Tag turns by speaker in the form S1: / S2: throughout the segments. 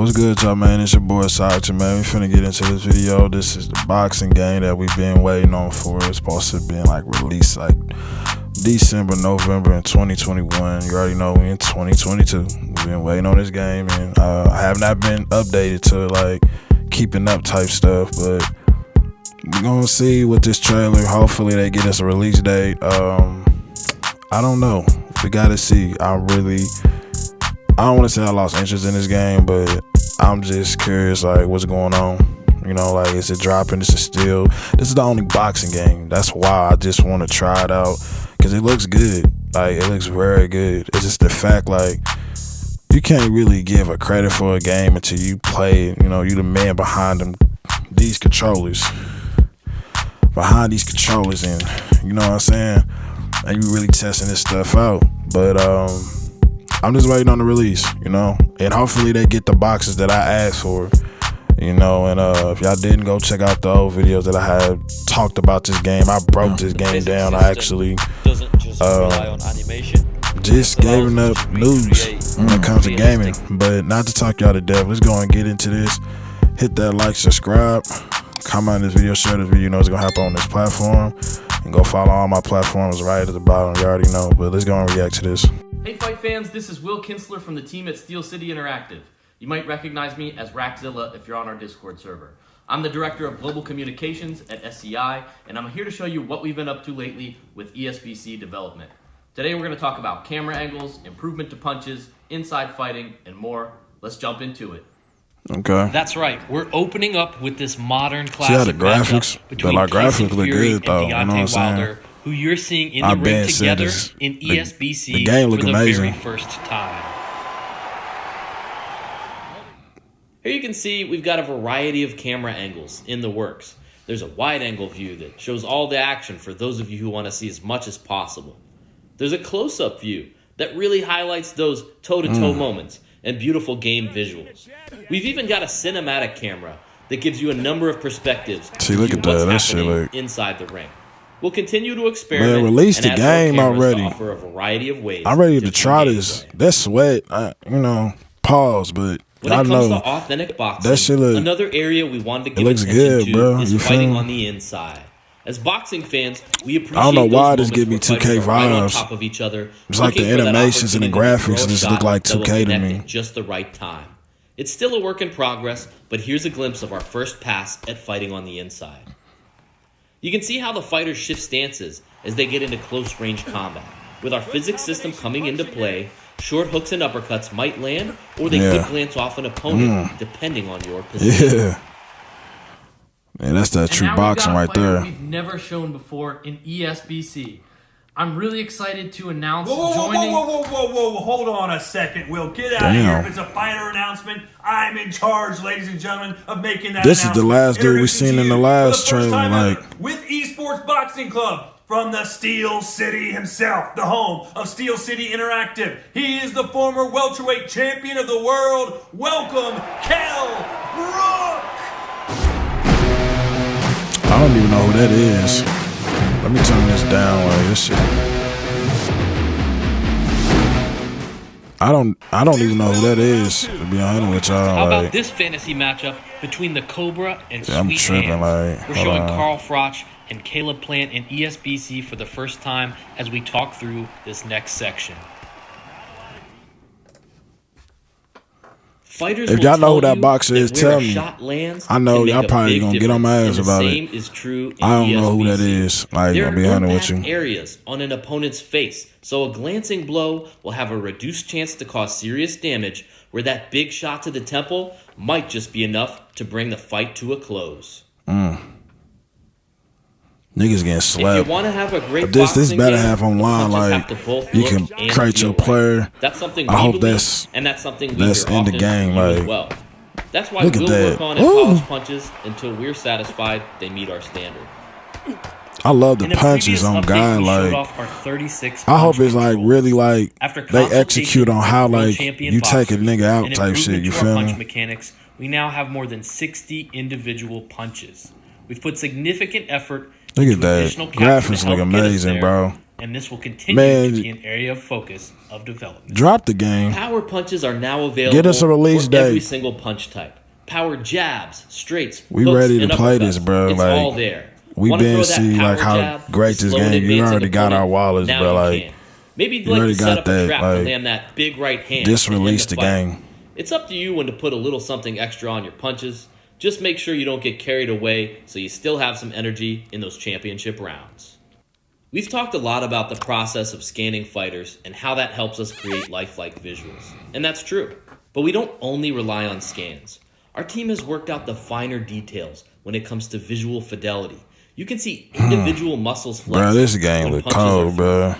S1: What's good, y'all, man? It's your boy SovereigntyGamer, man. We finna get into this video. This is the boxing game that we've been waiting on for. It's supposed to be released December, November in 2021. You already know we in 2022. We've been waiting on this game, and I have not been updated to keeping up type stuff, but we're gonna see with this trailer. Hopefully they get us a release date. I don't know. We gotta see. I don't want to say I lost interest in this game, but I'm just curious, what's going on? Is it dropping? This is the only boxing game. That's why I just want to try it out, because it looks good. It looks very good. It's just the fact, you can't really give a credit for a game until you play it. You the man behind these controllers. And you know what I'm saying? And you really testing this stuff out. But, I'm just waiting on the release, and hopefully they get the boxes that I asked for, and if y'all didn't, go check out the old videos that I had talked about this game. I broke this game down. I actually just gave up news when it comes to gaming, but not to talk y'all to death. Let's go and get into this. Hit that like, subscribe, comment on this video, share this video. It's gonna happen on this platform, and go follow all my platforms right at the bottom. You already know, but let's go and react to this.
S2: Hey Fight fans, this is Will Kinsler from the team at Steel City Interactive. You might recognize me as Rackzilla if you're on our Discord server. I'm the Director of Global Communications at SCI, and I'm here to show you what we've been up to lately with ESBC development. Today we're going to talk about camera angles, improvement to punches, inside fighting, and more. Let's jump into it.
S1: Okay.
S3: That's right. We're opening up with this modern classic
S1: See how the graphics,
S3: between
S1: but graphics look good though. You know what I'm saying?
S3: Wilder, who you're seeing in the ring together in ESBC
S1: the game look
S3: for the
S1: amazing.
S3: very first time. Here you can see we've got a variety of camera angles in the works. There's a wide angle view that shows all the action for those of you who want to see as much as possible. There's a close-up view that really highlights those toe-to-toe moments and beautiful game visuals. We've even got a cinematic camera that gives you a number of perspectives.
S1: See, look at that. That shit
S3: inside the ring. We'll continue to experiment.
S1: Man, release the game already.
S3: Offer a variety of ways.
S1: I'm ready to try this. That sweat, pause, but
S3: when it comes to authentic boxing,
S1: that shit
S3: another area we wanted to give attention to
S1: bro.
S3: is fighting on the inside. As boxing fans, we appreciate
S1: I don't know why
S3: those
S1: this give me 2K vibes.
S3: Right on top of each other,
S1: it's like the animations and the graphics just look like 2K to me.
S3: At just the right time. It's still a work in progress, but here's a glimpse of our first pass at fighting on the inside. You can see how the fighters shift stances as they get into close-range combat. With our physics system coming into play, short hooks and uppercuts might land, or they could glance off an opponent, depending on your position.
S1: Yeah, that's that true boxing right there.
S2: We've never shown before in ESBC. I'm really excited to announce
S4: Whoa, hold on a second, Will. Get out of here. If it's a fighter announcement, I'm in charge, ladies and gentlemen, of making that
S1: This is the last dude we seen in the last trailer.
S4: With Esports Boxing Club, from the Steel City himself, the home of Steel City Interactive. He is the former welterweight champion of the world. Welcome, Kell Brook!
S1: I don't even know who that is. Let me turn this down. This shit. I don't even know who that is, to be honest with y'all.
S3: How about this fantasy matchup between the Cobra and Sweet Hands? We're showing Carl Froch and Caleb Plant in ESBC for the first time as we talk through this next section. Fighters
S1: if y'all know who that boxer is, tell me. I know y'all probably gonna get on my ass about it. I don't know who that is. I'll be honest with you.
S3: Areas on an opponent's face, so a glancing blow will have a reduced chance to cause serious damage, where that big shot to the temple might just be enough to bring the fight to a close.
S1: Niggas getting slapped.
S3: If you want to have a great
S1: this better have online, you can create your player.
S3: That's something
S1: I hope that's
S3: in
S1: the game.
S3: Well. That's why we'll work on and polish punches until we're satisfied they meet our standard.
S1: I love the punches on God. I hope it's really they execute on how you take a nigga out type shit. You feel me?
S3: Mechanics, we now have more than 60 individual punches. We've put significant effort.
S1: Look at that. Graphics look amazing, bro.
S5: and this will continue
S1: Man,
S5: to be an area of focus of development.
S1: Drop the game.
S3: Power punches are now available
S1: Get us a release
S3: for every
S1: date.
S3: single punch type. Power jabs, straights,
S1: We
S3: hooks,
S1: ready to
S3: and
S1: play
S3: uppercuts.
S1: this, bro.
S3: It's
S1: Like,
S3: all there.
S1: We
S3: Wanna
S1: been
S3: throw that
S1: see
S3: power
S1: like how
S3: jab
S1: great
S3: to
S1: this
S3: slow an
S1: game. You
S3: advancing
S1: already got our
S3: opponent?
S1: wallets,
S3: Now
S1: bro.
S3: you
S1: Like,
S3: can. Maybe you'd
S1: you
S3: like
S1: already
S3: to set
S1: got
S3: up a
S1: that,
S3: trap
S1: like,
S3: to land that big right hand.
S1: just
S3: and end
S1: release the
S3: fight.
S1: game.
S3: It's up to you when to put a little something extra on your punches. Just make sure you don't get carried away so you still have some energy in those championship rounds. We've talked a lot about the process of scanning fighters and how that helps us create lifelike visuals. And that's true. But we don't only rely on scans. Our team has worked out the finer details when it comes to visual fidelity. You can see individual muscles flex.
S1: Bro, this game
S3: when
S1: look
S3: punches are
S1: cold,
S3: thrown.
S1: bro.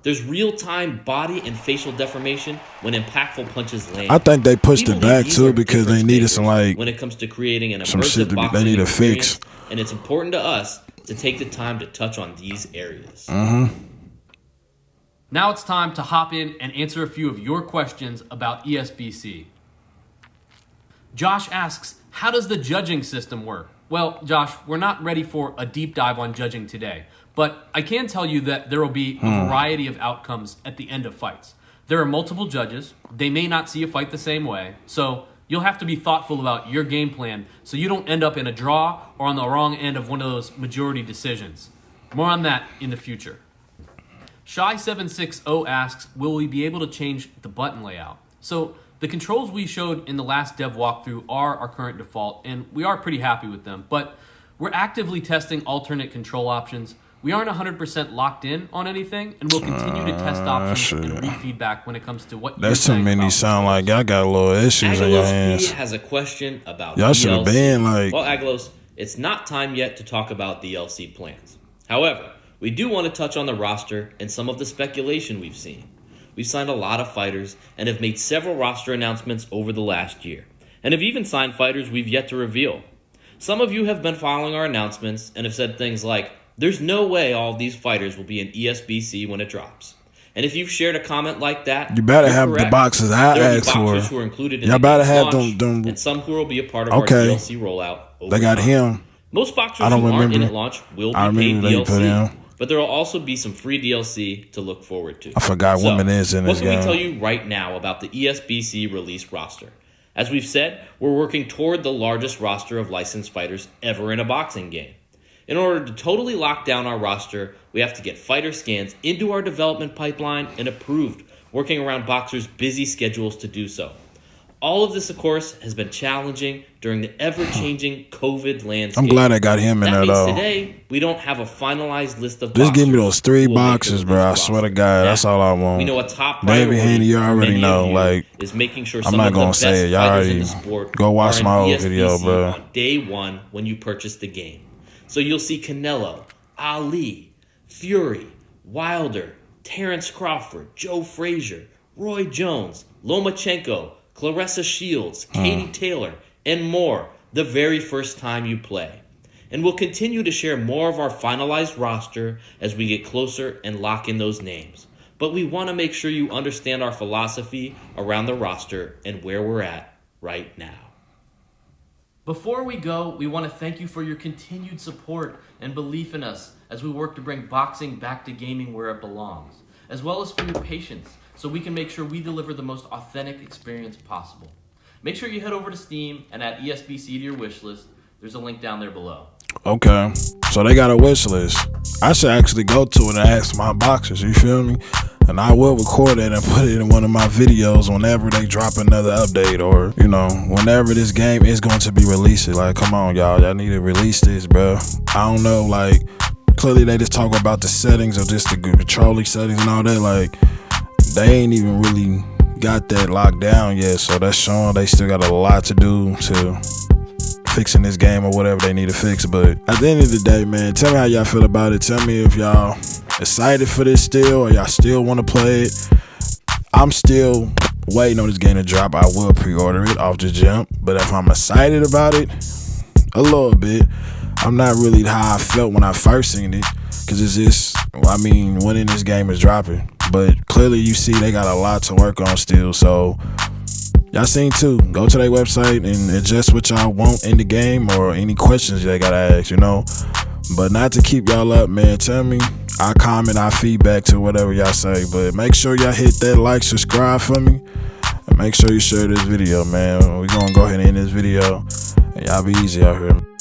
S3: There's real-time body and facial deformation when impactful punches land.
S1: I think they pushed
S3: We
S1: it
S3: believe
S1: back
S3: these
S1: too
S3: are
S1: because they
S3: difference
S1: needed some
S3: makers
S1: like
S3: when it comes to creating an
S1: some shit
S3: immersive
S1: they
S3: boxing
S1: need to
S3: experience,
S1: fix.
S3: and it's important to us to take the time to touch on these areas.
S2: Now it's time to hop in and answer a few of your questions about ESBC. Josh asks, how does the judging system work? Well, Josh, we're not ready for a deep dive on judging today, but I can tell you that there will be a variety of outcomes at the end of fights. There are multiple judges. They may not see a fight the same way, so you'll have to be thoughtful about your game plan so you don't end up in a draw or on the wrong end of one of those majority decisions. More on that in the future. Shy760 asks, will we be able to change the button layout? So the controls we showed in the last dev walkthrough are our current default, and we are pretty happy with them, but we're actively testing alternate control options. We aren't 100% locked in on anything, and we'll continue to test options and read feedback when it comes to what
S1: That's too many. Sound like y'all got a little issues in your
S3: Agalos P
S1: hands.
S3: has a question about
S1: Y'all should have
S3: DLC.
S1: been like,
S3: Well, Agalos, it's not time yet to talk about DLC plans. However, we do want to touch on the roster and some of the speculation we've seen. We've signed a lot of fighters and have made several roster announcements over the last year, and have even signed fighters we've yet to reveal. Some of you have been following our announcements and have said things like, there's no way all of these fighters will be in ESBC when it drops. And if you've shared a comment like that,
S1: you better
S3: you're
S1: have
S3: correct.
S1: the boxes I
S3: There will be
S1: asked for.
S3: boxers who are included in
S1: Y'all
S3: the
S1: better
S3: game's
S1: have
S3: launch,
S1: them.
S3: and some who will be a part of
S1: Okay.
S3: our DLC rollout. Over
S1: They got
S3: time.
S1: him.
S3: Most boxers
S1: I don't
S3: who aren't in
S1: remember.
S3: at launch will
S1: I
S3: be paid
S1: remember they put
S3: DLC,
S1: him.
S3: but there will also be some free DLC to look forward to.
S1: I forgot women is in this
S3: What can
S1: game.
S3: we tell you right now about the ESBC release roster? As we've said, we're working toward the largest roster of licensed fighters ever in a boxing game. In order to totally lock down our roster, we have to get fighter scans into our development pipeline and approved, working around boxers' busy schedules to do so. All of this, of course, has been challenging during the ever-changing COVID landscape.
S1: I'm glad I got him in
S3: That
S1: there
S3: means
S1: though.
S3: today, we don't have a finalized list of
S1: Just give me
S3: boxers
S1: those 3
S3: who will make the
S1: boxes, bro. I
S3: release
S1: swear to
S3: roster.
S1: God,
S3: Now,
S1: that's all I want.
S3: we know a top
S1: David
S3: priority
S1: Haney, you
S3: for
S1: already
S3: many
S1: know,
S3: of you
S1: like,
S3: is making sure
S1: I'm
S3: some
S1: not
S3: of the
S1: gonna
S3: best
S1: say it. Y'all
S3: fighters in
S1: already
S3: the sport
S1: go watch
S3: are in
S1: my old
S3: ESBC
S1: video, bro.
S3: on day one when you purchase the game. So you'll see Canelo, Ali, Fury, Wilder, Terrence Crawford, Joe Frazier, Roy Jones, Lomachenko, Clarissa Shields, Katie Taylor, and more the very first time you play. And we'll continue to share more of our finalized roster as we get closer and lock in those names. But we want to make sure you understand our philosophy around the roster and where we're at right now.
S2: Before we go, we want to thank you for your continued support and belief in us as we work to bring boxing back to gaming where it belongs, as well as for your patience so we can make sure we deliver the most authentic experience possible. Make sure you head over to Steam and add ESBC to your wish list. There's a link down there below.
S1: Okay, so they got a wish list. I should actually go to it and ask my boxers, you feel me? And I will record it and put it in one of my videos whenever they drop another update, or, you know, whenever this game is going to be released. Like, come on, y'all need to release this, bro. I don't know, like, clearly they just talk about the settings of just the controlling settings and all that. Like, they ain't even really got that locked down yet, so that's showing they still got a lot to do to fixing this game or whatever they need to fix. But at the end of the day, man, tell me how y'all feel about it. Tell me if y'all excited for this still, or y'all still want to play it. I'm still waiting on this game to drop. I will pre-order it off the jump, but if I'm excited about it, a little bit. I'm not really how I felt when I first seen it, because it's just, I mean, when this game is dropping. But clearly you see they got a lot to work on still, so y'all seen too. Go to their website and adjust what y'all want in the game or any questions they gotta ask, you know. But not to keep y'all up, man. Tell me, I comment, I feedback to whatever y'all say. But make sure y'all hit that like, subscribe for me. And make sure you share this video, man. We're gonna go ahead and end this video. And y'all be easy out here.